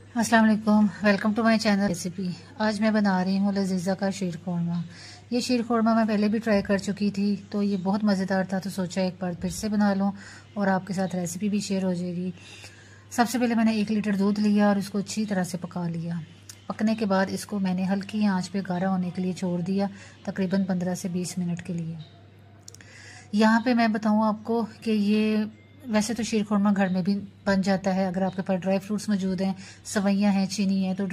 अस्सलाम वालेकुम, welcome to my channel recipe. आज मैं बना रही हूँ लजीज़ा का शीर खोरमा। ये शीर खोरमा मैं पहले भी ट्राई कर चुकी थी, तो ये बहुत मज़ेदार था, तो सोचा एक बार फिर से बना लूँ और आपके साथ रेसिपी भी शेयर हो जाएगी। सबसे पहले मैंने 1 लीटर दूध लिया और इसको अच्छी तरह से पका लिया। पकने के बाद इसको मैंने हल्की आंच पे गाढ़ा होने के लिए छोड़ दिया, तकरीबन 15 से 20 मिनट के लिए। यहाँ पे मैं बताऊँ आपको कि ये वैसे तो शीर खुरमा घर में भी बन जाता है, अगर आपके पास ड्राई फ्रूट्स मौजूद हैं, सवैयाँ हैं, चीनी है, तो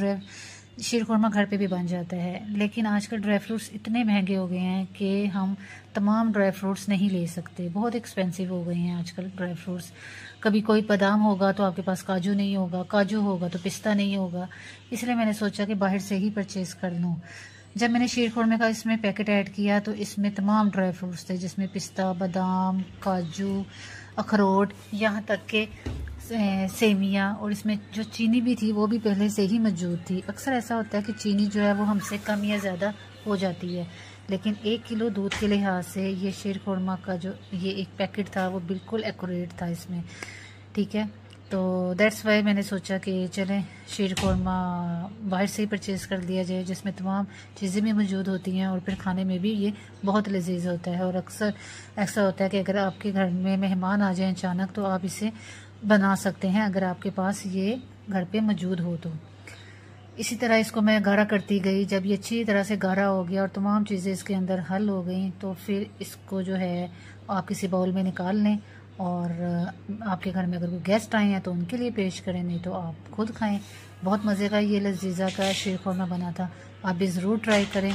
शीर खुरमा घर पे भी बन जाता है। लेकिन आजकल ड्राई फ्रूट्स इतने महंगे हो गए हैं कि हम तमाम ड्राई फ्रूट्स नहीं ले सकते, बहुत एक्सपेंसिव हो गए हैं आजकल ड्राई फ्रूट्स। कभी कोई बादाम होगा तो आपके पास काजू नहीं होगा, काजू होगा तो पिस्ता नहीं होगा, इसलिए मैंने सोचा कि बाहर से ही परचेज़ कर लूँ। जब मैंने शीर खुरमे का इसमें पैकेट ऐड किया तो इसमें तमाम ड्राई फ्रूट्स थे, जिसमें पिस्ता, बादाम, काजू, अखरोट, यहाँ तक के सेमिया, और इसमें जो चीनी भी थी वो भी पहले से ही मौजूद थी। अक्सर ऐसा होता है कि चीनी जो है वो हमसे कम या ज़्यादा हो जाती है, लेकिन 1 किलो दूध के लिहाज से ये शीर खुरमा का जो ये एक पैकेट था वो बिल्कुल एक्यूरेट था इसमें, ठीक है। तो दैट्स वाई मैंने सोचा कि चलें शीर खुरमा बाहर से ही परचेज़ कर लिया जाए, जिसमें तमाम चीज़ें भी मौजूद होती हैं और फिर खाने में भी ये बहुत लजीज होता है। और अक्सर ऐसा होता है कि अगर आपके घर में मेहमान आ जाएं अचानक, तो आप इसे बना सकते हैं अगर आपके पास ये घर पे मौजूद हो तो। इसी तरह इसको मैं गाढ़ा करती गई। जब ये अच्छी तरह से गाढ़ा हो गया और तमाम चीज़ें इसके अंदर हल हो गई, तो फिर इसको जो है आप किसी बाउल में निकाल लें और आपके घर में अगर कोई गेस्ट आए हैं तो उनके लिए पेश करें, नहीं तो आप खुद खाएं। बहुत मज़े का ये लजीज़ा का शीर खुरमा बना था, आप भी ज़रूर ट्राई करें।